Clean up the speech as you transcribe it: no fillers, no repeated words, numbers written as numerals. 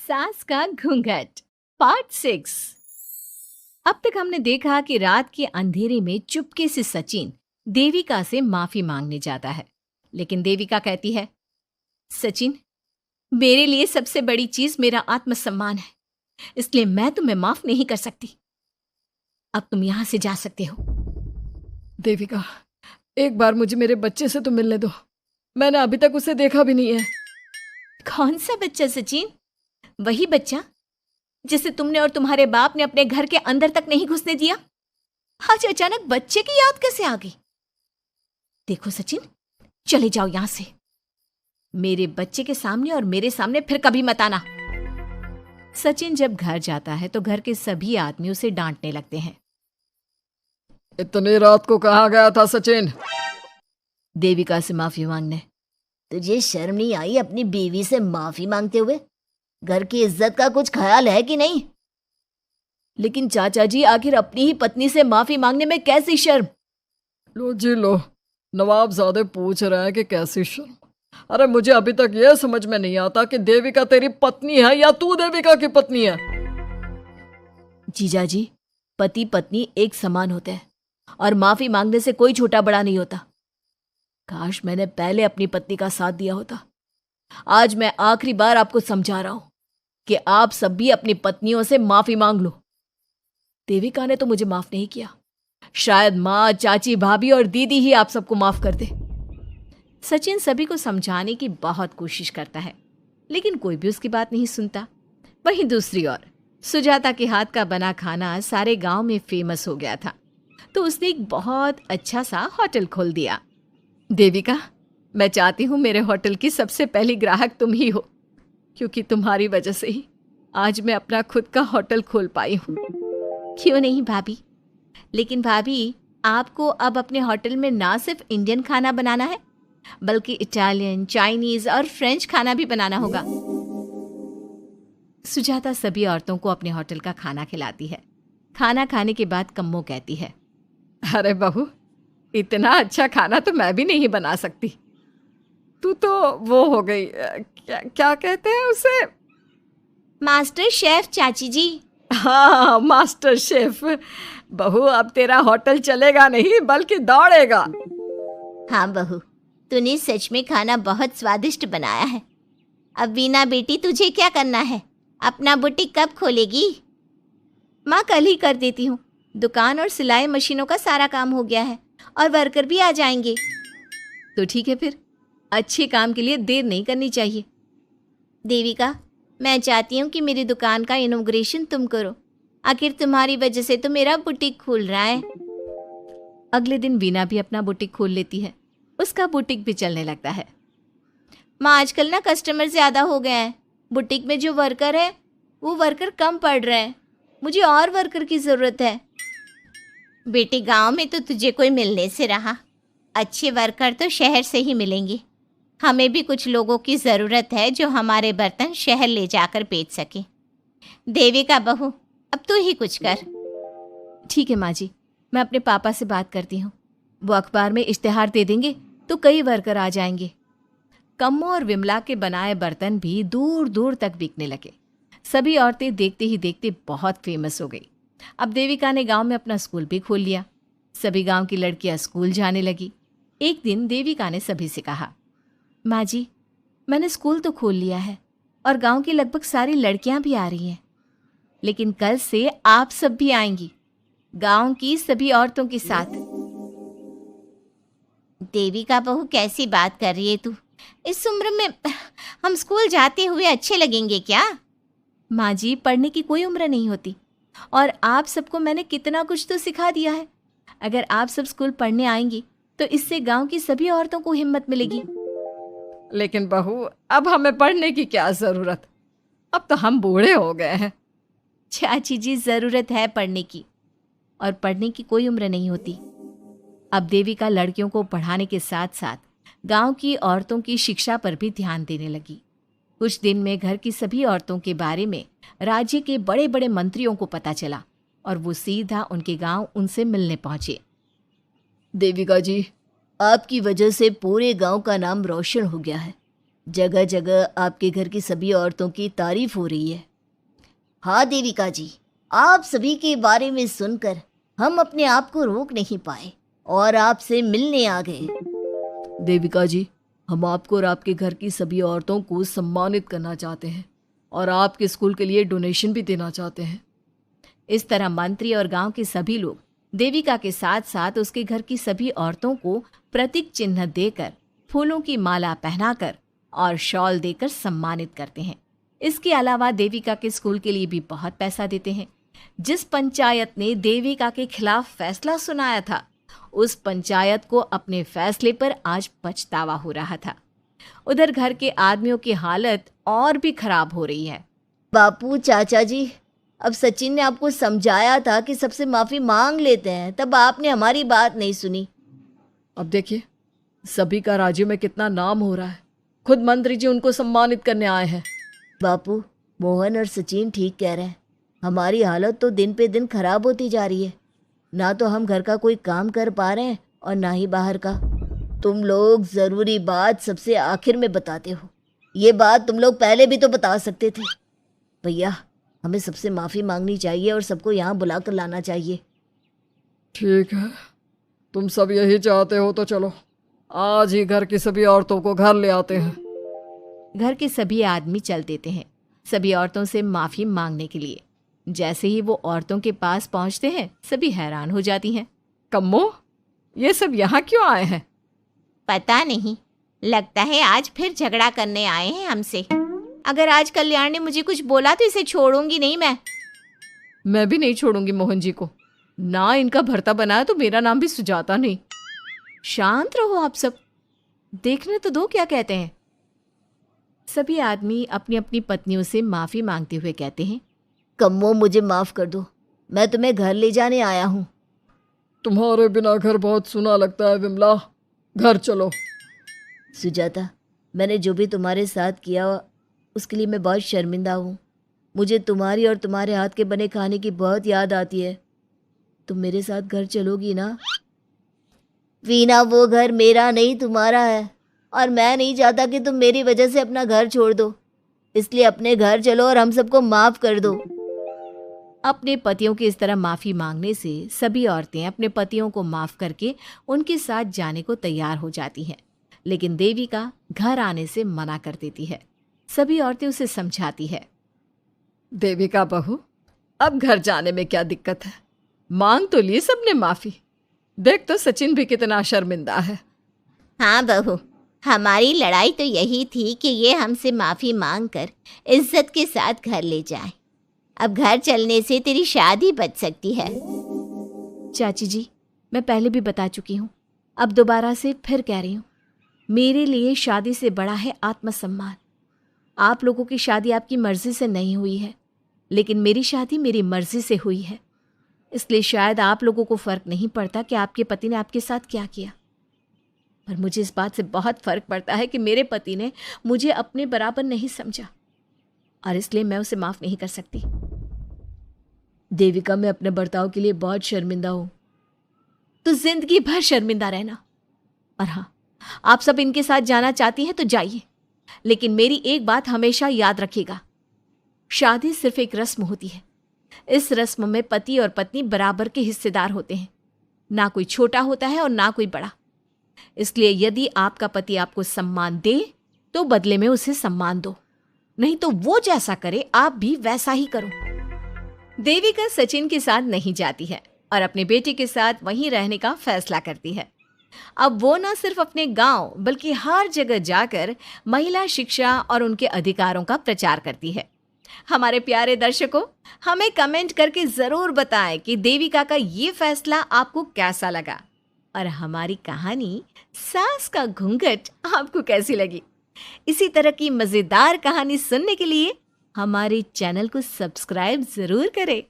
सास का घूंघट पार्ट 6। अब तक हमने देखा कि रात के अंधेरे में चुपके से सचिन देविका से माफी मांगने जाता है, लेकिन देविका कहती है, सचिन, मेरे लिए सबसे बड़ी चीज मेरा आत्मसम्मान है, इसलिए मैं तुम्हें माफ नहीं कर सकती। अब तुम यहां से जा सकते हो। देविका, एक बार मुझे मेरे बच्चे से तो मिलने दो। मैंने अभी तक उसे देखा भी नहीं है। कौन सा बच्चा सचिन? वही बच्चा जिसे तुमने और तुम्हारे बाप ने अपने घर के अंदर तक नहीं घुसने दिया। आज अचानक बच्चे की याद कैसे आ गई? देखो सचिन, चले जाओ यहां से। मेरे बच्चे के सामने और मेरे सामने फिर कभी मत आना। सचिन जब घर जाता है तो घर के सभी आदमी उसे डांटने लगते हैं। इतनी रात को कहाँ गया था सचिन? देविका से माफी मांगने। तुझे शर्म नहीं आई अपनी बीवी से माफी मांगते हुए? घर की इज्जत का कुछ ख्याल है कि नहीं? लेकिन चाचा जी, आखिर अपनी ही पत्नी से माफी मांगने में कैसी शर्म? लो जी लो, नवाबजादे पूछ रहे हैं कि कैसी शर्म। अरे मुझे अभी तक यह समझ में नहीं आता कि देविका तेरी पत्नी है या तू देविका की पत्नी है। जीजा जी, पति पत्नी एक समान होते हैं और माफी मांगने से कोई छोटा बड़ा नहीं होता। काश मैंने पहले अपनी पत्नी का साथ दिया होता। आज मैं आखिरी बार आपको समझा रहा हूं कि आप सब भी अपनी पत्नियों से माफी मांग लो। देविका ने तो मुझे माफ नहीं किया, शायद माँ, चाची, भाभी और दीदी ही आप सबको माफ कर दे। सचिन सभी को समझाने की बहुत कोशिश करता है, लेकिन कोई भी उसकी बात नहीं सुनता। वहीं दूसरी ओर सुजाता के हाथ का बना खाना सारे गांव में फेमस हो गया था, तो उसने एक बहुत अच्छा सा होटल खोल दिया। देविका, मैं चाहती हूँ मेरे होटल की सबसे पहली ग्राहक तुम ही हो, क्योंकि तुम्हारी वजह से ही आज मैं अपना खुद का होटल खोल पाई हूँ। क्यों नहीं भाभी? लेकिन भाभी, आपको अब अपने होटल में ना सिर्फ इंडियन खाना बनाना है, बल्कि इटालियन, चाइनीज और फ्रेंच खाना भी बनाना होगा। सुजाता सभी औरतों को अपने होटल का खाना खिलाती है। खाना खाने के बाद कम्मो कहती है, अरे बहू, इतना अच्छा खाना तो मैं भी नहीं बना सकती। तू तो वो हो गई, क्या कहते हैं उसे? मास्टर शेफ चाची जी। हाँ, मास्टर शेफ। बहू, अब तेरा होटल चलेगा नहीं बल्कि दौड़ेगा। हाँ बहू, तूने सच में खाना बहुत स्वादिष्ट बनाया है। अब वीना बेटी, तुझे क्या करना है? अपना बुटीक कब खोलेगी? माँ, कल ही कर देती हूँ। दुकान और सिलाई मशीनों का सारा काम हो गया है और वर्कर भी आ जाएंगे। तो ठीक है, फिर अच्छे काम के लिए देर नहीं करनी चाहिए। देविका, मैं चाहती हूँ कि मेरी दुकान का इनॉग्रेशन तुम करो। आखिर तुम्हारी वजह से तो मेरा बुटीक खुल रहा है। अगले दिन वीना भी अपना बुटीक खोल लेती है। उसका बुटीक भी चलने लगता है। माँ, आजकल ना कस्टमर ज़्यादा हो गए हैं। बुटीक में जो वर्कर है वो वर्कर कम पड़ रहे हैं। मुझे और वर्कर की ज़रूरत है। बेटी, गांव में तो तुझे कोई मिलने से रहा। अच्छे वर्कर तो शहर से ही मिलेंगे। हमें भी कुछ लोगों की ज़रूरत है जो हमारे बर्तन शहर ले जाकर बेच सके। देविका बहू, अब तू ही कुछ कर। ठीक है माँ जी, मैं अपने पापा से बात करती हूँ। वो अखबार में इश्तेहार दे देंगे तो कई वर्कर आ जाएंगे। कम्मो और विमला के बनाए बर्तन भी दूर दूर तक बिकने लगे। सभी औरतें देखते ही देखते बहुत फेमस हो गई। अब देविका ने गांव में अपना स्कूल भी खोल लिया। सभी गांव की लड़कियां स्कूल जाने लगी। एक दिन देविका ने सभी से कहा, माँ जी, मैंने स्कूल तो खोल लिया है और गांव की लगभग सारी लड़कियां भी आ रही हैं, लेकिन कल से आप सब भी आएंगी, गांव की सभी औरतों के साथ। देविका बहू, कैसी बात कर रही है तू? इस उम्र में हम स्कूल जाते हुए अच्छे लगेंगे क्या? माँ जी, पढ़ने की कोई उम्र नहीं होती और आप सबको मैंने कितना कुछ तो सिखा दिया है। अगर आप सब स्कूल पढ़ने आएंगी तो इससे गांव की सभी औरतों को हिम्मत मिलेगी। लेकिन बहू, अब हमें पढ़ने की क्या जरूरत? अब तो हम बूढ़े हो गए हैं। चाची जी, जरूरत है पढ़ने की, और पढ़ने की कोई उम्र नहीं होती। अब देविका लड़कियों को पढ़ाने के साथ साथ गांव की औरतों की शिक्षा पर भी ध्यान देने लगी। कुछ दिन में घर की सभी औरतों के बारे में राज्य के बड़े बड़े मंत्रियों को पता चला और वो सीधा उनके गांव उनसे मिलने पहुंचे। देविका जी, आपकी वजह से पूरे गांव का नाम रोशन हो गया है। जगह जगह आपके घर की सभी औरतों की तारीफ हो रही है। हाँ देविका जी, आप सभी के बारे में सुनकर हम अपने आप को रोक नहीं पाए और आपसे मिलने आ गए। देविका जी, हम आपको और आपके घर की सभी औरतों को सम्मानित करना चाहते हैं और आपके स्कूल के लिए डोनेशन भी देना चाहते हैं। इस तरह मंत्री और गांव के सभी लोग देविका के साथ साथ उसके घर की सभी औरतों को प्रतीक चिन्ह देकर, फूलों की माला पहनाकर और शॉल देकर सम्मानित करते हैं। इसके अलावा देविका के स्कूल के लिए भी बहुत पैसा देते हैं। जिस पंचायत ने देविका के खिलाफ फैसला सुनाया था, उस पंचायत को अपने फैसले पर आज पछतावा हो रहा था। उधर घर के आदमियों की हालत और भी खराब हो रही है। बापू, चाचा जी, अब सचिन ने आपको समझाया था कि सबसे माफी मांग लेते हैं, तब आपने हमारी बात नहीं सुनी। अब देखिए, सभी का राज्य में कितना नाम हो रहा है। खुद मंत्री जी उनको सम्मानित करने आए हैं। बापू, मोहन और सचिन ठीक कह रहे हैं। हमारी हालत तो दिन पे दिन खराब होती जा रही है। ना तो हम घर का कोई काम कर पा रहे हैं और ना ही बाहर का। तुम लोग ज़रूरी बात सबसे आखिर में बताते हो। ये बात तुम लोग पहले भी तो बता सकते थे। भैया, हमें सबसे माफ़ी मांगनी चाहिए और सबको यहाँ बुला कर लाना चाहिए। ठीक है, तुम सब यही चाहते हो तो चलो, आज ही घर की सभी औरतों को घर ले आते हैं। घर के सभी आदमी चल देते हैं सभी औरतों से माफ़ी मांगने के लिए। जैसे ही वो औरतों के पास पहुंचते हैं, सभी हैरान हो जाती हैं। कम्मो, ये सब यहाँ क्यों आए हैं? पता नहीं, लगता है आज फिर झगड़ा करने आए हैं हमसे। अगर आज कल्याण ने मुझे कुछ बोला तो इसे छोड़ूंगी नहीं मैं भी नहीं छोड़ूंगी मोहन जी को। ना इनका भरता बनाया तो मेरा नाम भी सुजाता नहीं। शांत रहो आप सब, देखने तो दो क्या कहते हैं। सभी आदमी अपनी अपनी पत्नियों से माफ़ी मांगते हुए कहते हैं, कम्मो, मुझे माफ़ कर दो, मैं तुम्हें घर ले जाने आया हूँ। तुम्हारे बिना घर बहुत सुना लगता है विमला, घर चलो। सुजाता, मैंने जो भी तुम्हारे साथ किया उसके लिए मैं बहुत शर्मिंदा हूँ। मुझे तुम्हारी और तुम्हारे हाथ के बने खाने की बहुत याद आती है। तुम मेरे साथ घर चलोगी ना? वीना, वो घर मेरा नहीं तुम्हारा है और मैं नहीं चाहता कि तुम मेरी वजह से अपना घर छोड़ दो। इसलिए अपने घर चलो और हम सबको माफ़ कर दो। अपने पतियों की इस तरह माफ़ी मांगने से सभी औरतें अपने पतियों को माफ़ करके उनके साथ जाने को तैयार हो जाती हैं। लेकिन देविका घर आने से मना कर देती है। सभी औरतें उसे समझाती है, देविका बहू, अब घर जाने में क्या दिक्कत है? मांग तो ली सबने माफ़ी। देख तो सचिन भी कितना शर्मिंदा है। हाँ बहू, हमारी लड़ाई तो यही थी कि ये हमसे माफ़ी मांगकर इज्जत के साथ घर ले जाए। अब घर चलने से तेरी शादी बच सकती है। चाची जी, मैं पहले भी बता चुकी हूँ, अब दोबारा से फिर कह रही हूँ, मेरे लिए शादी से बड़ा है आत्मसम्मान। आप लोगों की शादी आपकी मर्जी से नहीं हुई है, लेकिन मेरी शादी मेरी मर्जी से हुई है। इसलिए शायद आप लोगों को फ़र्क नहीं पड़ता कि आपके पति ने आपके साथ क्या किया, पर मुझे इस बात से बहुत फ़र्क पड़ता है कि मेरे पति ने मुझे अपने बराबर नहीं समझा और इसलिए मैं उसे माफ़ नहीं कर सकती। देविका, मैं अपने बर्ताव के लिए बहुत शर्मिंदा हूँ। तो जिंदगी भर शर्मिंदा रहना। और हाँ, आप सब इनके साथ जाना चाहती हैं तो जाइए, लेकिन मेरी एक बात हमेशा याद रखिएगा, शादी सिर्फ एक रस्म होती है। इस रस्म में पति और पत्नी बराबर के हिस्सेदार होते हैं, ना कोई छोटा होता है और ना कोई बड़ा। इसलिए यदि आपका पति आपको सम्मान दे तो बदले में उसे सम्मान दो, नहीं तो वो जैसा करे आप भी वैसा ही करो। देविका सचिन के साथ नहीं जाती है और अपने बेटे के साथ वहीं रहने का फैसला करती है। अब वो न सिर्फ अपने गांव बल्कि हर जगह जाकर महिला शिक्षा और उनके अधिकारों का प्रचार करती है। हमारे प्यारे दर्शकों, हमें कमेंट करके ज़रूर बताएं कि देविका का ये फैसला आपको कैसा लगा और हमारी कहानी सास का घूंघट आपको कैसी लगी। इसी तरह की मज़ेदार कहानी सुनने के लिए हमारे चैनल को सब्सक्राइब ज़रूर करें।